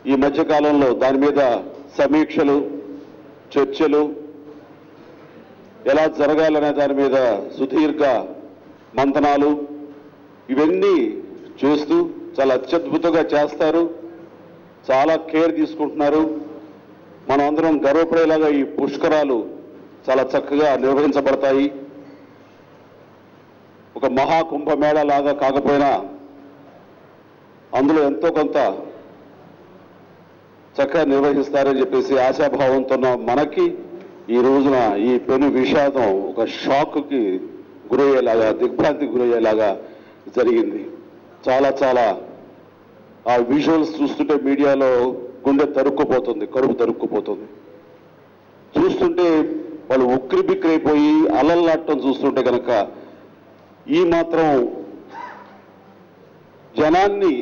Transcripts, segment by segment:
ఈ మధ్యకాలంలో దాని మీద సమీక్షలు, చర్చలు, ఎలా జరగాలనే దాని మీద సుదీర్ఘ మంతనాలు ఇవన్నీ చేస్తూ చాలా అత్యద్భుతంగా చేస్తారు. చాలా కేర్ తీసుకుంటున్నారు. మనం అందరం గర్వపడేలాగా ఈ పుష్కరాలు చాలా చక్కగా నిర్వహించబడతాయి. ఒక మహాకుంభమేళ లాగా కాకపోయినా అందులో ఎంతో కొంత చక్కగా నిర్వహిస్తారని చెప్పేసి ఆశాభావంతో మనకి ఈ రోజున ఈ పెను విషాదం ఒక షాక్కి గురయ్యేలాగా, దిగ్భ్రాంతికి గురయ్యేలాగా జరిగింది. చాలా చాలా ఆ విజువల్స్ చూస్తుంటే మీడియాలో గుండె తరుక్కుపోతుంది, కడుపు తరుక్కుపోతుంది. చూస్తుంటే వాళ్ళు ఉక్కిరిబిక్కిరైపోయి అలల్లాడటం చూస్తుంటే కనుక ఈ మాత్రం జనాన్ని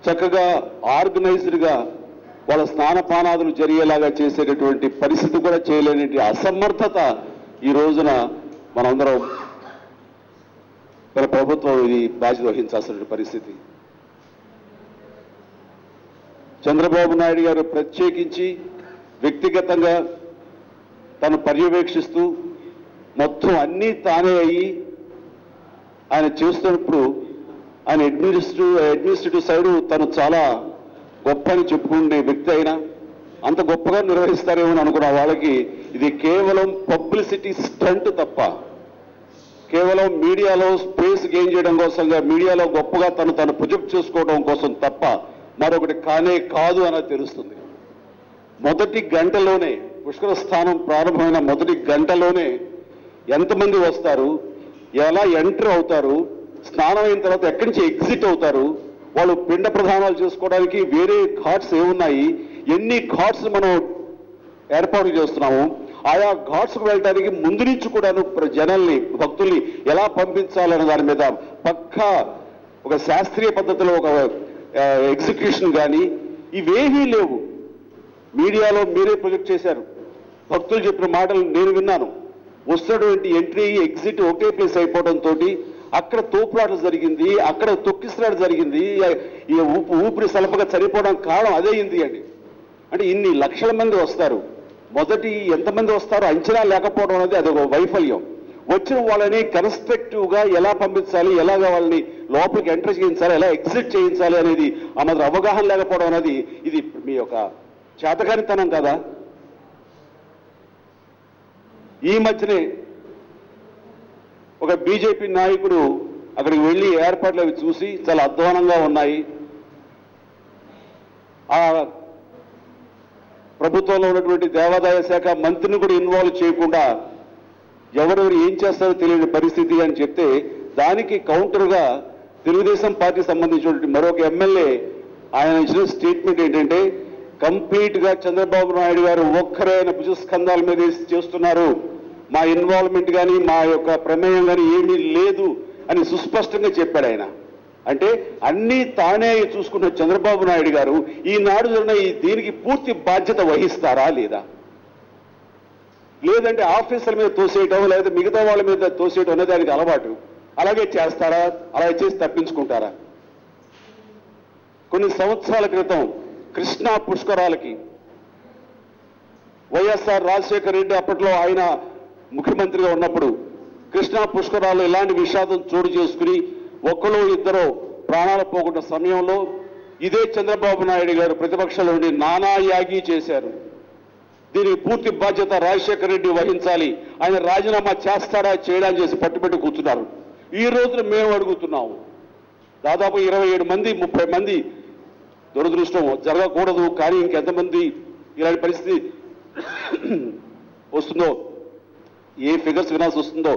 చక్కగా ఆర్గనైజ్డ్గా వాళ్ళ స్నానపానాదులు జరిగేలాగా చేసేటటువంటి పరిస్థితి కూడా చేయలేని అసమర్థత ఈ రోజున మనందరం మన ప్రభుత్వం ఇది బాధ్యత వహించాల్సిన పరిస్థితి. చంద్రబాబు నాయుడు గారు ప్రత్యేకించి వ్యక్తిగతంగా తను పర్యవేక్షిస్తూ మొత్తం అన్నీ తానే అయ్యి ఆయన చేస్తున్నప్పుడు ఆయన అడ్మినిస్ట్రేటివ్ సైడ్ తను చాలా గొప్ప అని చెప్పుకునే వ్యక్తి అయినా అంత గొప్పగా నిర్వహిస్తారేమో అని అనుకున్న వాళ్ళకి ఇది కేవలం పబ్లిసిటీ స్టంట్ తప్ప, కేవలం మీడియాలో స్పేస్ గెయిన్ చేయడం కోసంగా, మీడియాలో గొప్పగా తను ప్రొజెక్ట్ చేసుకోవడం కోసం తప్ప మరొకటి కానే కాదు అన్నది తెలుస్తుంది. మొదటి గంటలోనే, పుష్కర స్థానం ప్రారంభమైన మొదటి గంటలోనే ఎంతమంది వస్తారు, ఎలా ఎంటర్ అవుతారు, స్నానం అయిన తర్వాత ఎక్కడి నుంచి ఎగ్జిట్ అవుతారు, వాళ్ళు పిండ ప్రదానాలు చేసుకోవడానికి వేరే ఘాట్స్ ఏమున్నాయి, ఎన్ని ఘాట్స్ మనం ఏర్పాటు చేస్తున్నాము, ఆయా ఘాట్స్కు వెళ్ళడానికి ముందు నుంచి కూడాను జనాల్ని, భక్తుల్ని ఎలా పంపించాలనే దాని మీద పక్కా ఒక శాస్త్రీయ పద్ధతిలో ఒక ఎగ్జిక్యూషన్ కానీ ఇవేమీ లేవు. మీడియాలో మీరే ప్రొజెక్ట్ చేశారు. భక్తులు చెప్పిన మాటలు నేను విన్నాను. వస్తున్నటువంటి ఎంట్రీ ఎగ్జిట్ ఒకే ప్లేస్ అయిపోవడంతో అక్కడ తోపులాట జరిగింది, అక్కడ తొక్కిసలాట జరిగింది, ఈ ఊపిరి సలపగా చనిపోవడం కారణం అదే అయింది అండి. అంటే ఇన్ని లక్షల మంది వస్తారు, మొదటి ఎంతమంది వస్తారో అంచనా లేకపోవడం అనేది అది ఒక వైఫల్యం. వచ్చిన వాళ్ళని కన్స్ట్రక్టివ్గా ఎలా పంపించాలి, ఎలాగ వాళ్ళని లోపలికి ఎంటర్ చేయించాలి, ఎలా ఎగ్జిట్ చేయించాలి అనేది ఆ మాత్రం అవగాహన లేకపోవడం అనేది ఇది మీ యొక్క చేతకానితనం కదా. ఈ మధ్యనే ఒక బీజేపీ నాయకుడు అక్కడికి వెళ్ళి ఏర్పాట్లు అవి చూసి చాలా అధ్వానంగా ఉన్నాయి, ఆ ప్రభుత్వంలో ఉన్నటువంటి దేవాదాయ శాఖ మంత్రిని కూడా ఇన్వాల్వ్ చేయకుండా ఎవరెవరు ఏం చేస్తారో తెలియని పరిస్థితి అని చెప్తే దానికి కౌంటర్గా తెలుగుదేశం పార్టీ సంబంధించినటువంటి మరొక ఎమ్మెల్యే ఆయన ఇచ్చిన స్టేట్మెంట్ ఏంటంటే, కంప్లీట్ గా చంద్రబాబు నాయుడు గారు ఒక్కరే ఆయన భుజస్కంధాల మీద చేస్తున్నారు, మా ఇన్వాల్వ్మెంట్ కానీ మా యొక్క ప్రమేయం కానీ ఏమీ లేదు అని సుస్పష్టంగా చెప్పాడు ఆయన. అంటే అన్నీ తానే చూసుకున్న చంద్రబాబు నాయుడు గారు ఈనాడు దీనికి పూర్తి బాధ్యత వహిస్తారా లేదా, లేదంటే ఆఫీసర్ల మీద తోసేయటం లేదా మిగతా వాళ్ళ మీద తోసేయటం అనేది దానికి అలవాటు, అలాగే చేస్తారా, అలాగే చేసి తప్పించుకుంటారా? కొన్ని సంవత్సరాల క్రితం కృష్ణా పుష్కరాలకి వైఎస్ఆర్ రాజశేఖర రెడ్డి అప్పట్లో ఆయన ముఖ్యమంత్రిగా ఉన్నప్పుడు కృష్ణా పుష్కరాలు ఇలాంటి విషాదం చోటు చేసుకుని ఒక్కరో ఇద్దరో ప్రాణాలు పోగొట్టిన సమయంలో ఇదే చంద్రబాబు నాయుడు గారు ప్రతిపక్షంలో ఉండి నానా యాగి చేశారు. దీనికి పూర్తి బాధ్యత రాజశేఖర రెడ్డి వహించాలి, ఆయన రాజీనామా చేస్తారా చేయడా చేసి పట్టుబెట్టి కూర్చున్నారు. ఈ రోజున మేము అడుగుతున్నాము, దాదాపు 27 మంది 30 మంది దురదృష్టం జరగకూడదు, కానీ ఇంకెంతమంది ఇలాంటి పరిస్థితి వస్తుందో, ఏ ఫిగర్స్ వినాల్సి వస్తుందో,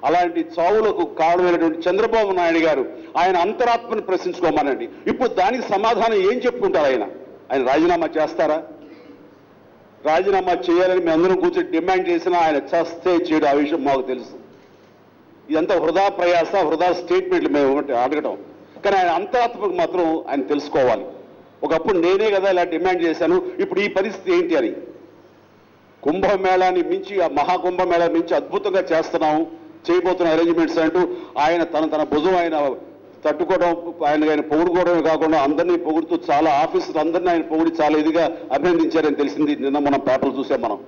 అలాంటి చావులకు కారణమైనటువంటి చంద్రబాబు నాయుడు గారు ఆయన అంతరాత్మను ప్రశ్నించుకోమనండి. ఇప్పుడు దానికి సమాధానం ఏం చెప్పుకుంటారు? ఆయన రాజీనామా చేస్తారా? రాజీనామా చేయాలని మేము అందరం కూర్చొని డిమాండ్ చేసినా ఆయన చేస్తే చేయడం ఆ విషయం మాకు తెలుసు. ఇదంతా వృధా ప్రయాస, వృధా స్టేట్మెంట్లు మేము అడగటం. కానీ ఆయన అంతరాత్మకు మాత్రం ఆయన తెలుసుకోవాలి. ఒకప్పుడు నేనే కదా ఇలా డిమాండ్ చేశాను, ఇప్పుడు ఈ పరిస్థితి ఏంటి అని. కుంభమేళాన్ని మించి, ఆ మహాకుంభమేళా మించి అద్భుతంగా చేస్తున్నాము, చేయబోతున్న అరేంజ్మెంట్స్ అంటూ ఆయన తన భుజం ఆయన తట్టుకోవడం, ఆయన పొగుడుకోవడమే కాకుండా అందరినీ పొగుడుతూ చాలా ఆఫీసర్లు అందరినీ ఆయన పొగిడి చాలా ఇదిగా అభినందించారని తెలిసింది. నిన్న మనం పేపర్లు చూసాం మనం.